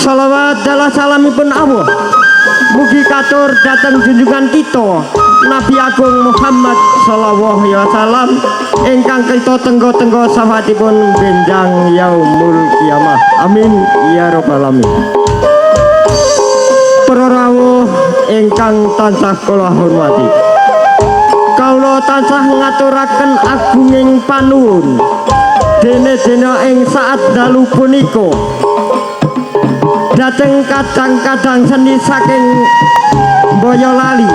Shalawat dalah salamipun Allah mugi katur dateng junjungan kita Nabi Agung Muhammad sallallahu alaihi wasallam ingkang kita tenggo-tenggo sahabatipun benjang yaumul kiamah. Amin ya rabbal alamin. Para rawuh ingkang tansah kula hormati, kawula tansah ngaturaken agunging panuwun dene-dene ing saat dalu punika dhateng kadang-kadang seni saking Boyolali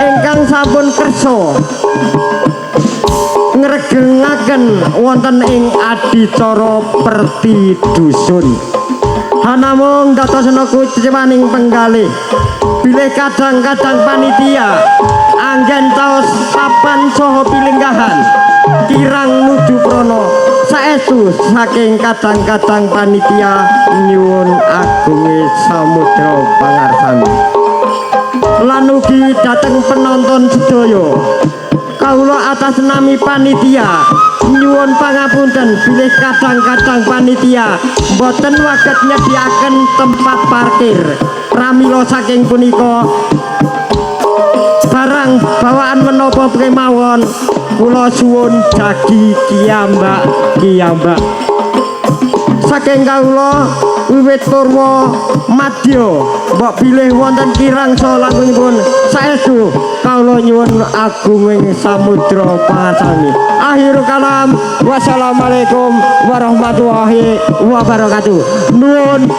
ingkang sampun kersa ngregengaken wonten ing adicara perti dusun. Hanamung dadosna kuciwaning penggalih bilih kadang-kadang panitia anggen taos papan saha pilenggahan kirang nuju prana saestu saking kadang-kadang panitia nyuwun agunge samudra pangarsani lan ugi dhateng penonton sedaya kawula atas nami panitia nyuwun pangapunten bilih kadang-kadang panitia boten waget nyediaken tempat parkir pramila saking punika barang bawaan menapa kemawon kula suwun jagi kiyambak saking kawula wiwit purwa madya mbok bilih wonten kirang saha langkungipun saestu kawula nyuwun agunging samudra pangarsani. Akhirul kalam wassalamualaikum warahmatullahi wabarakatuh. Nuwun.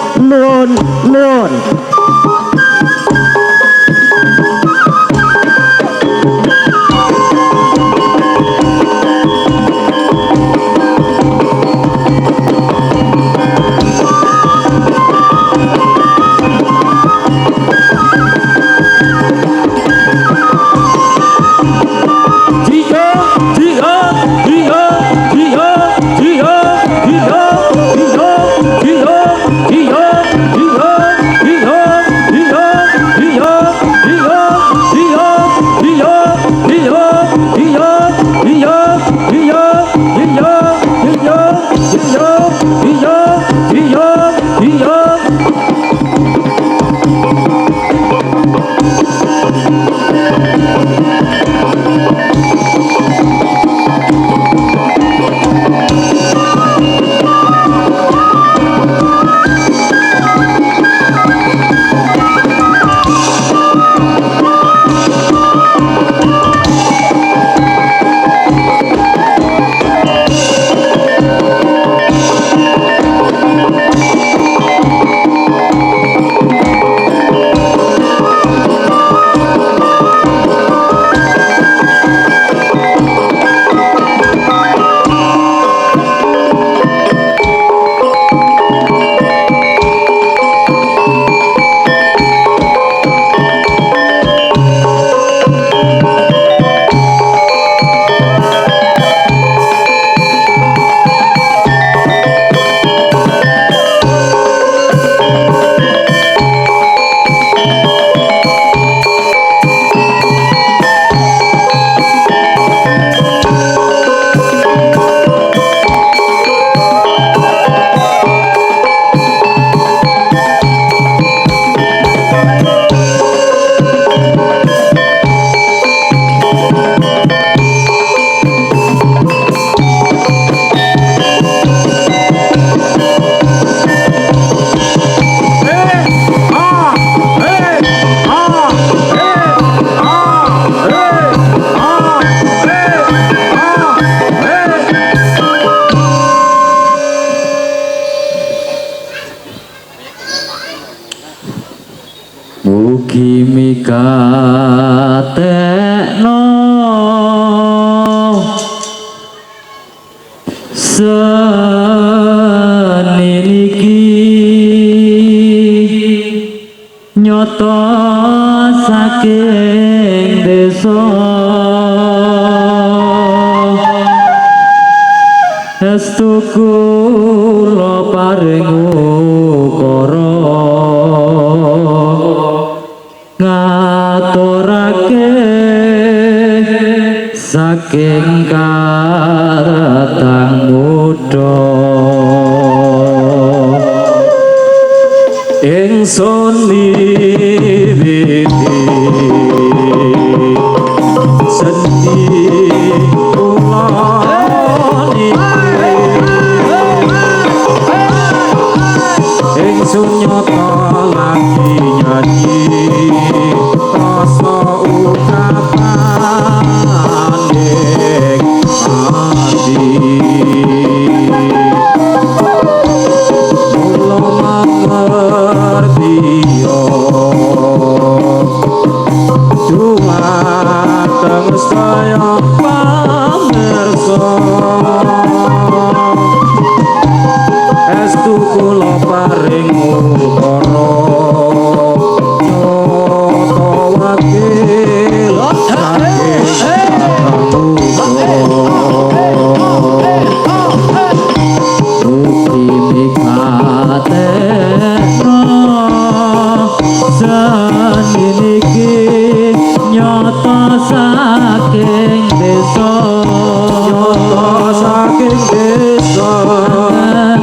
Mugi mikatekno seni niki nyoto saking desa estu kula paring ukara ngaturake saking katang muda ingsun wiwiti sendi kula ingsun nyata lagi nyanyi rasa ungkapaning ati mula mangertiyo dumateng sedaya pamirsa estu kula paring ukara nyata wakil saking mugi mikatena saniki nyata saking desa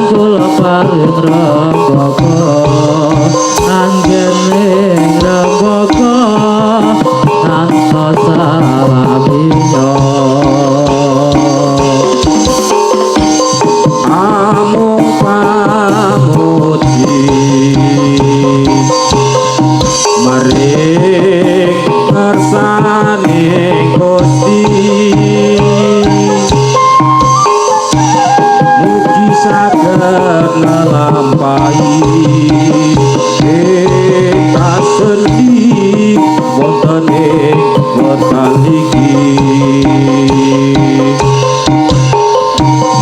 kula paring rembaka anggening rembaka tanpa salaminya amung pamuji maring ngersaning Gusti mugi saged nglampahi kasendi wonten ing wekdal iki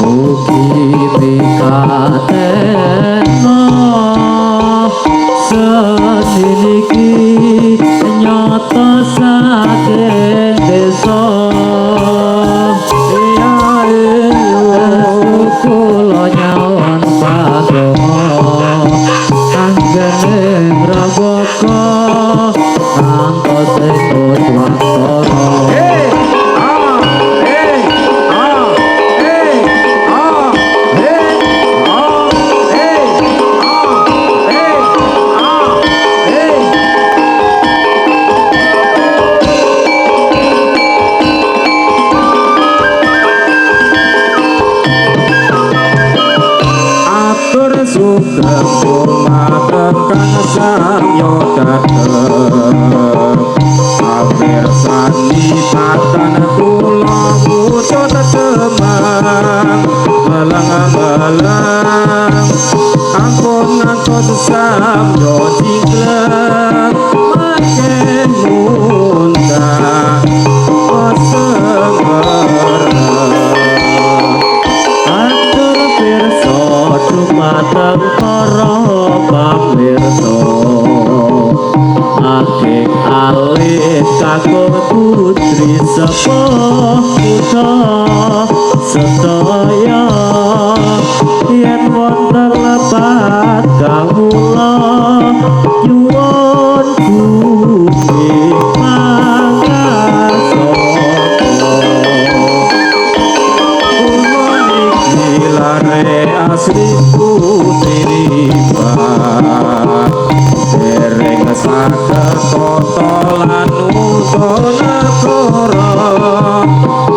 mugi mikatena seniki nyata saking desa kula nyawan padoa anggening rembaka ngantos enut waktara sugeng dumateng kang samya dateng amirsani patan kula wujud demang melang-melang ampun ngantos samya jingkleng makin mundang dumateng para pamirsa aking alit kakung putri sepuh putra sedaya yen wonten lepat kawula nyuwun bumi pangasaka lare asli putri dereng saged totolan utana negara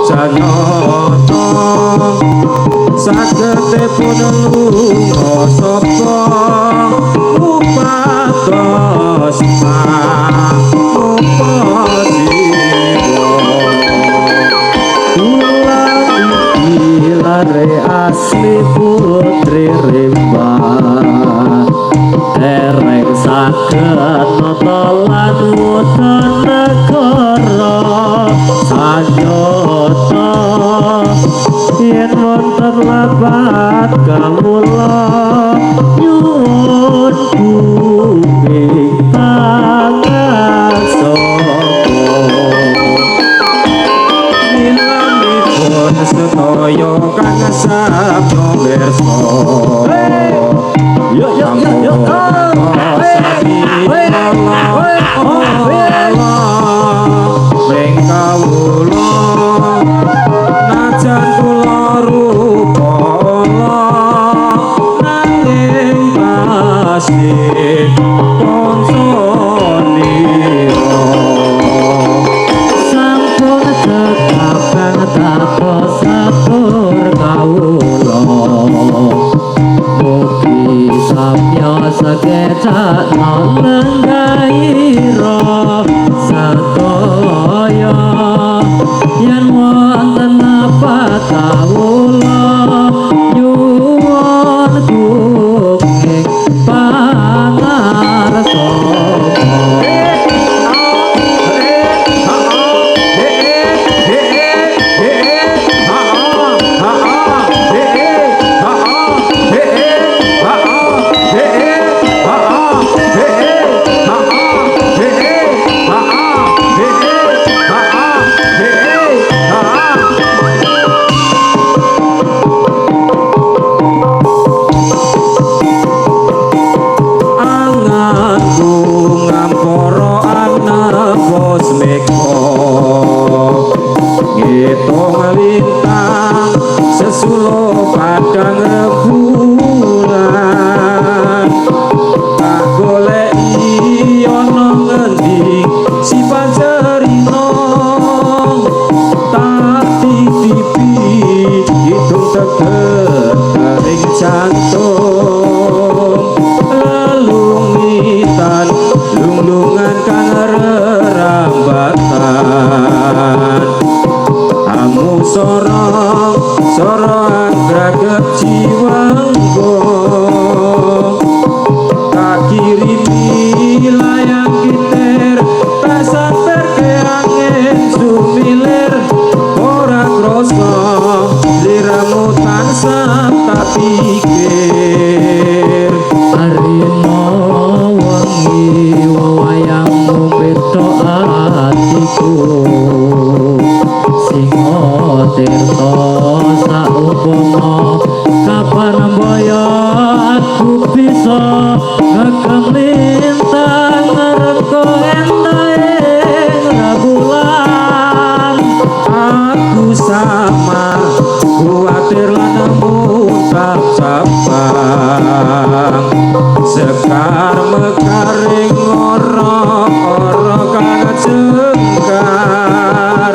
sanyata sagedipun lunga sapa upados lare asli putri rimba dereng saged notolan wutan negara sanyata yen wonten lepat kawula nyuwun bumi pangasaka sedaya kang sabda wersa yo yo yo yo kawula najan kula rupa nanging pasti konsoniro sampun tetapang dados satur kawula mugi samya sakecana lenggaira sadaya yen wonten apa kawula nyuwun gunging pangarsa sesulo padang rembulan tak goleki ana ngendi si pancerino tak titipi hitung tegering jantung lelungitan lunglungan kang rerambatan amu sorong anggraget jiwanggo tak kirimi layang kiter tak samper ke angin sumilir ora kroso liramu tansah tak pikir arina wengi wayangmu beda atiku singa tirta saumpama kapan mbaya aku bisa ngegem lintang ngerengko entahing rembulan aku sama kuatir lan muntah cabang sekar mekaring ora kang jengkar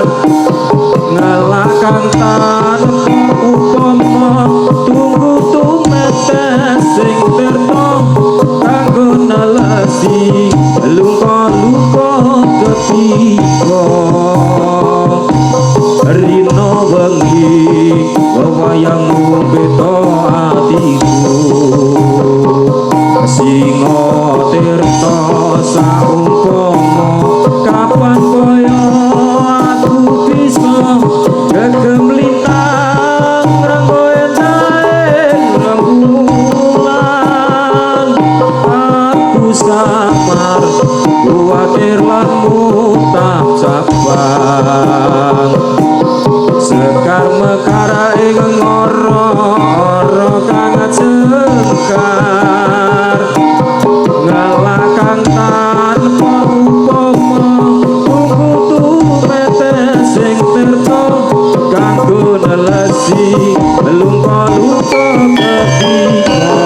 ngelakang tanpa upama tunggu tumetes sing tirta kanggo nelesi luka-luka ketiga rino wengi wewayangmu beda atiku singa tirta saumpama kapan kaya aku bisa gegem lintang ranggo entahing rembulan aku samar kuatir lan mutah cabang sekar mekara ing ora kang jengkar ngalakang tanpa upama tunggu tumetes sing tirta kanggo nelesi luka-luka ketiga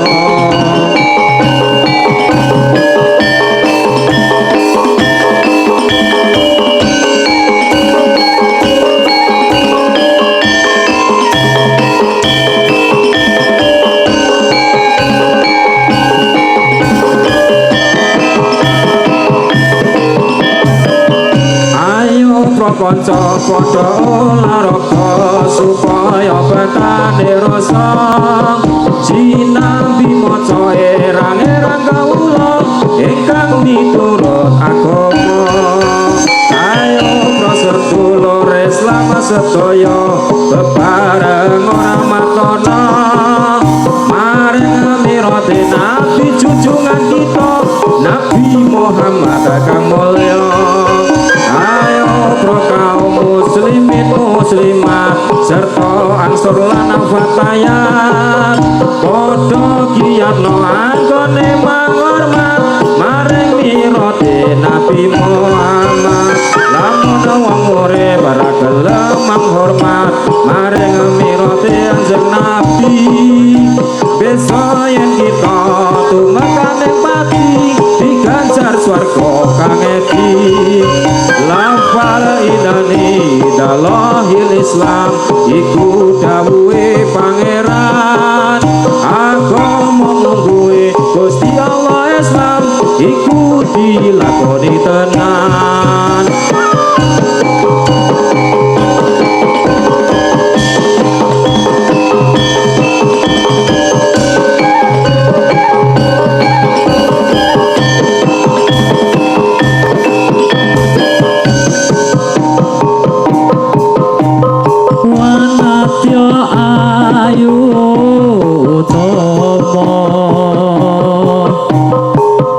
kanca padha olahraga supaya betane rasa sinambi maca erang-erang kawula ingkang miturut agama ayo prasedulur Islam sedaya bebareng ora matana maring mirate nabi junjungan kita Nabi Muhammad kang mulya pro kaum muslimin muslimat serta ansur lan fatayat padha kiyatno anggone manghormat maring mirate Nabi Muhammad lamun wong urip ora gelem manghormat maring mirate anjing Nabi besok yen kita tumekaning pati Allahil Islam iku dawuhe pangeran agama mungguhe Gusti Allah Islam iku dilakoni tenan. Wanatya ayu utama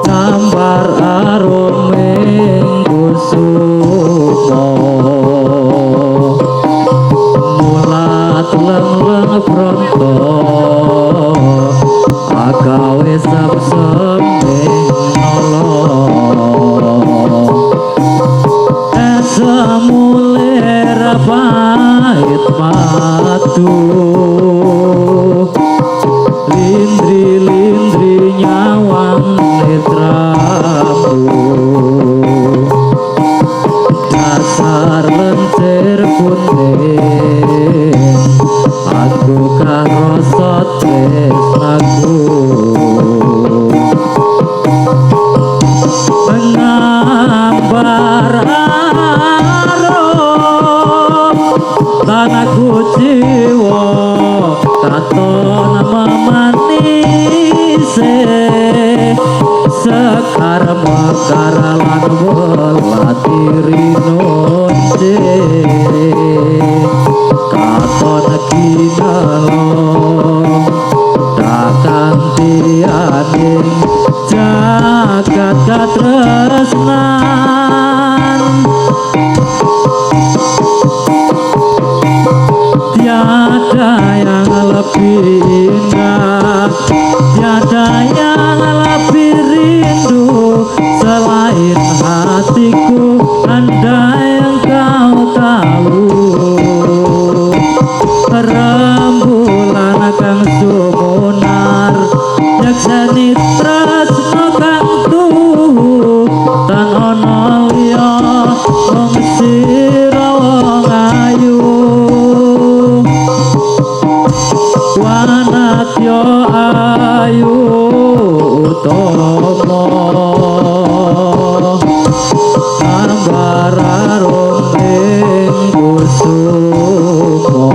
gambar aruming kusuma mulat leng-leng pronto agawe samsembing nolong semulir pahit matu lindri-lindri nyawang netramu dasar lencir kuning aku karasa tresnaku mengambar tanahku jiwa katon memanise sekar mekar lan welati rinonce katon kinalong dakantianing jagat katresnan tiada yang lebih indah, tiada yang lebih rindu selain hatiku. Andai engkau tahu rembulan kang sumunar nyakseni tresno kang tuhu tan ono liya mung sira wong ayu. Wanatya ayu utama gambar aruming kusuma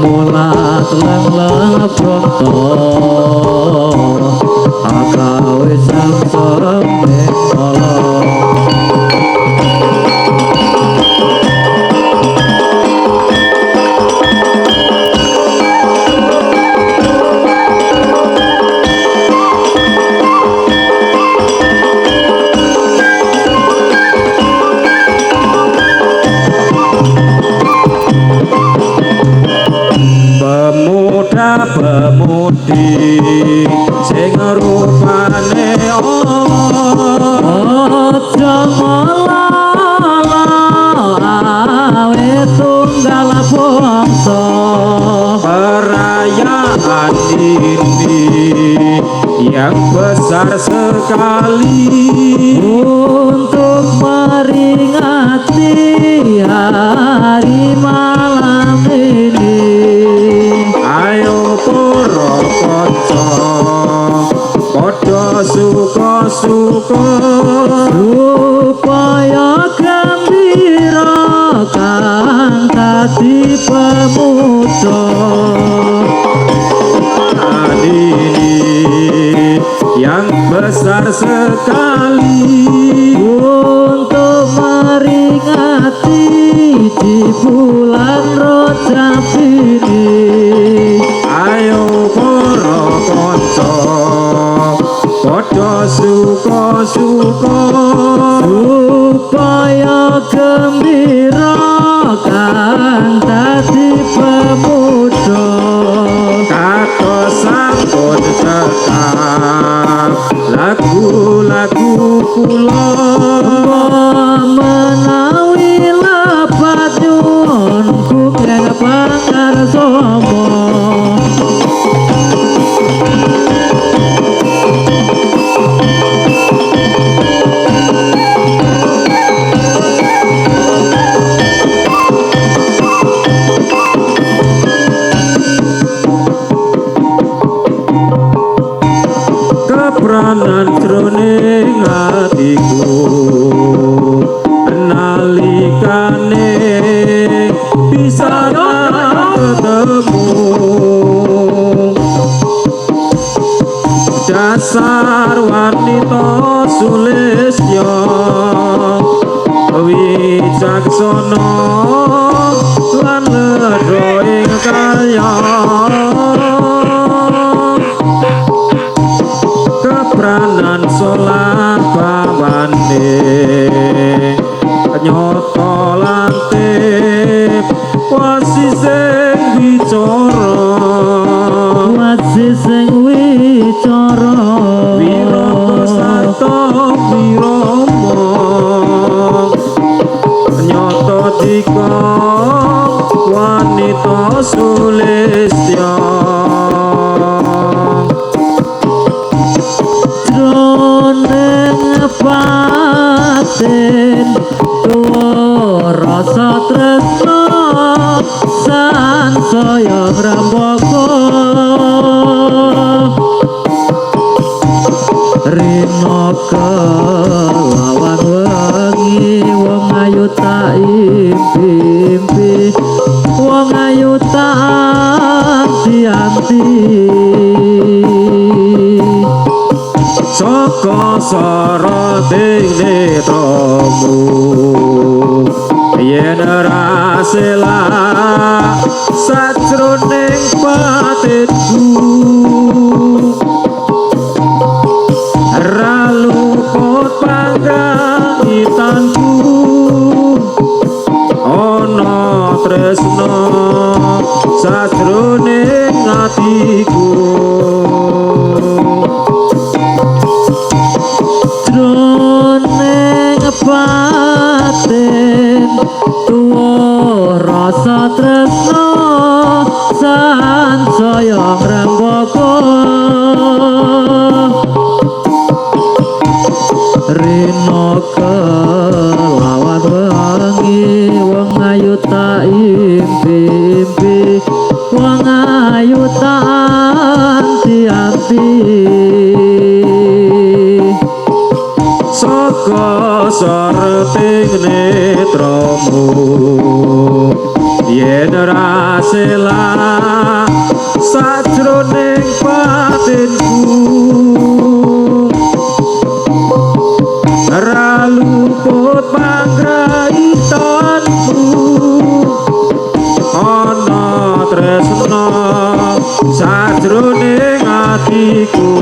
mulat leng-leng pronto agawe samsembing nolong. Pemudi sing rupane aja awe tunggal bangsa perayaan ini yang besar sekali untuk meringati hari malam ini. Ayo para kanca padha suka-suka supaya gembira kang dadi pemuda ini yang besar sekali untuk meringati di bulan Rajab ini. ayo para kanca padha suka-suka supaya gembira kang dadi pemuda katos sampun cekap lagu-lagu kula menawi lepat nyuwun kukeng pangarsama. kepranan jroning atiku nalikane bisa ketemu dasar wanita sulistya wicaksana lan ledha ing karya kepranan solah bawane nyoto lantip wasi sing bicara wasi sing wicara wirata sarta wirama nyoto dika wanita sulistya jroning batin tuwa rasa tresna sansaya ngrembaka rina kelawan wengi wong ayu tak impi-impi wong ayu tak anti-anti saka soroting netramu yen ora sela sajroning batinku ra luput pangrangitanku ana tresna sajroning atiku jroning batin tuwa rasa tresna sansaya ngrembaka rina kelawan wengi wong ayu tak impi-impi wong ayu tak anti-anti saka soroting netramu yen ora sela sajroning batinku ra luput panggraitanmu ana tresna sajroning atiku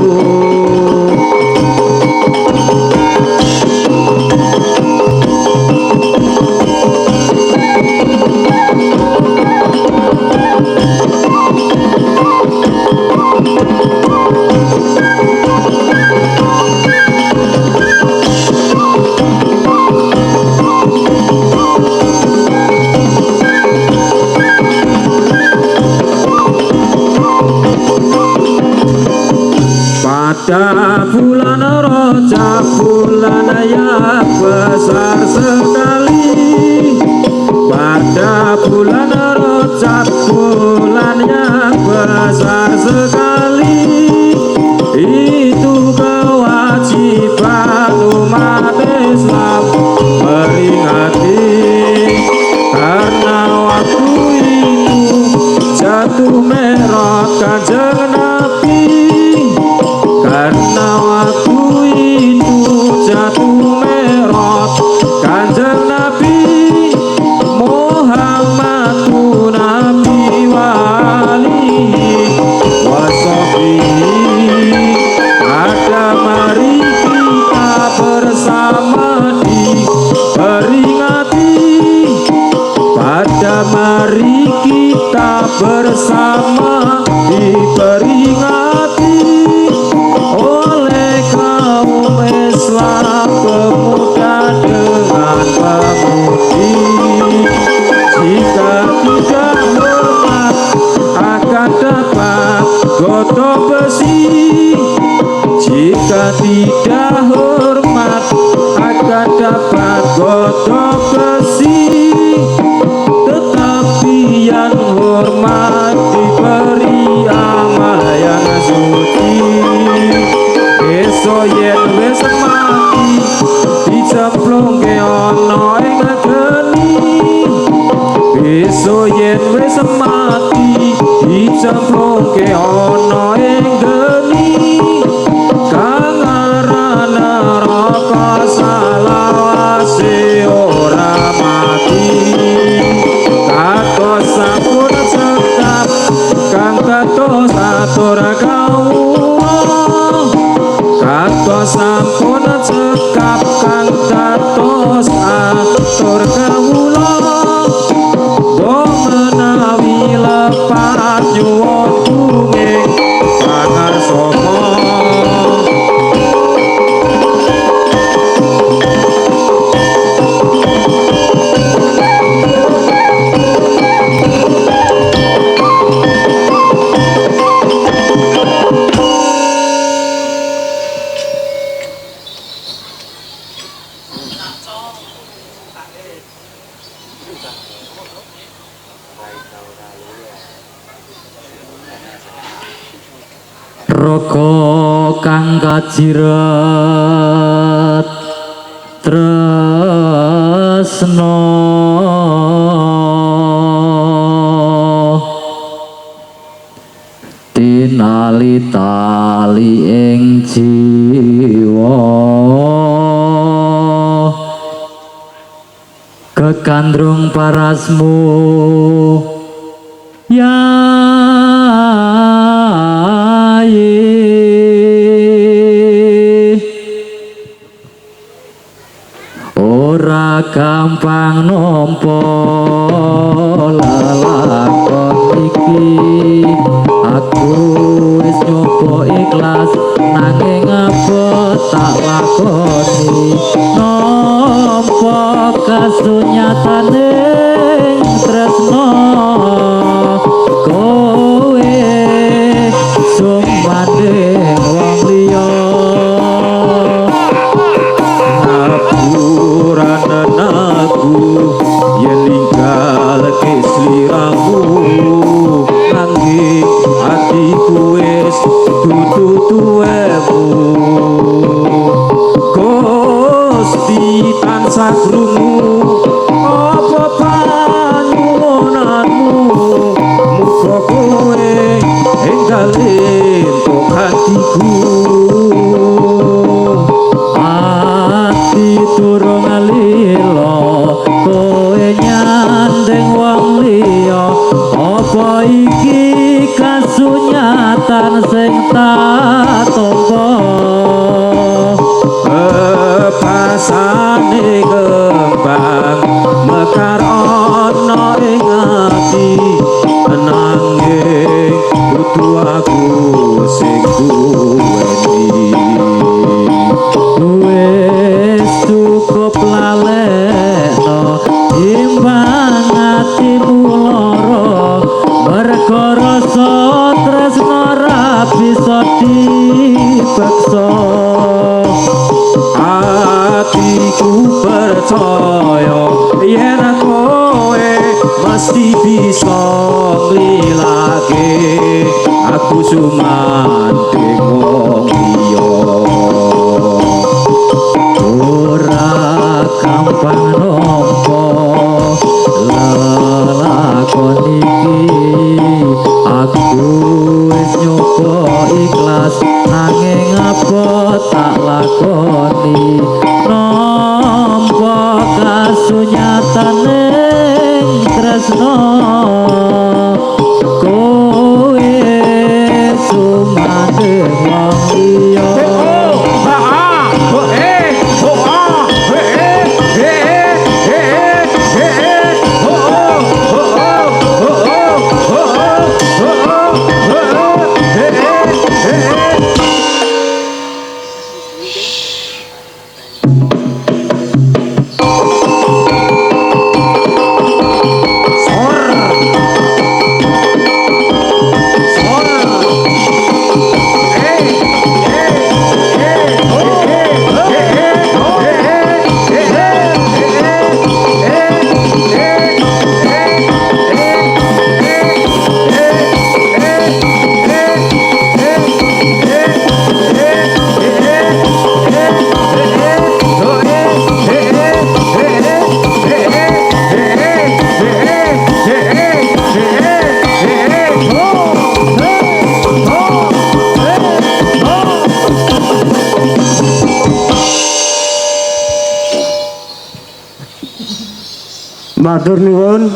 pada bulan Rajab bulan yang besar sekali pada bulan Rajab bulan yang besar sekali itu kewajiban umat Islam peringati karena waktu itu jatuh Mi'raj Kanjeng Nabi karena waktu itu jatuh Mi'raj Kanjeng Nabi Muhammadun Nabi wa alihi wa sahbihi ada mari kita bersama diperingati pada mari kita bersama diperingati oleh kaum Islam pemuda dengan pemudi jika tidak hormat akan dapat godok besi jika tidak hormat akan dapat godok besi tetapi yang hormat diberi amal yang suci. nyemplungke ana ing geni kang aran neraka salawase ora mati kados sampun cekap kang kados atur kawula kados sampun cekap kang kados atur kawula menawi lepat nyuwun kuming pangarsama Raga kang kajirat tresna tinali tali ing jiwa kekandrung parasmu ora gampang nampa lelakon iki aku wis nyoba ikhlas nanging apa tak lakoni nampa kasunyatane tresno kowe sumanding wong liya aku yen ninggal ke sliramu nanging atiku wis dudu tuwemu Gusti tansah krungu apa panyuwunanmu muga kowe enggal entuk hatiku ati durung alila kowe nyandeng wong liya apa iki kasunyatan sing tak tampa pasane kembang mekar ana ing ati nanging kudu aku sing duweni wis cukup lalekno imbang atimu lara merga rasa tresno ra bisa dipaksa atiku percaya yen kowe mesti bisa nglilake aku sumanding wong liya ora gampang nampa lelakon iki aku wis nyoba ikhlas nanging apa tak lakoni nampa kasunyatane tresno kowe sumanding Matur nuwun.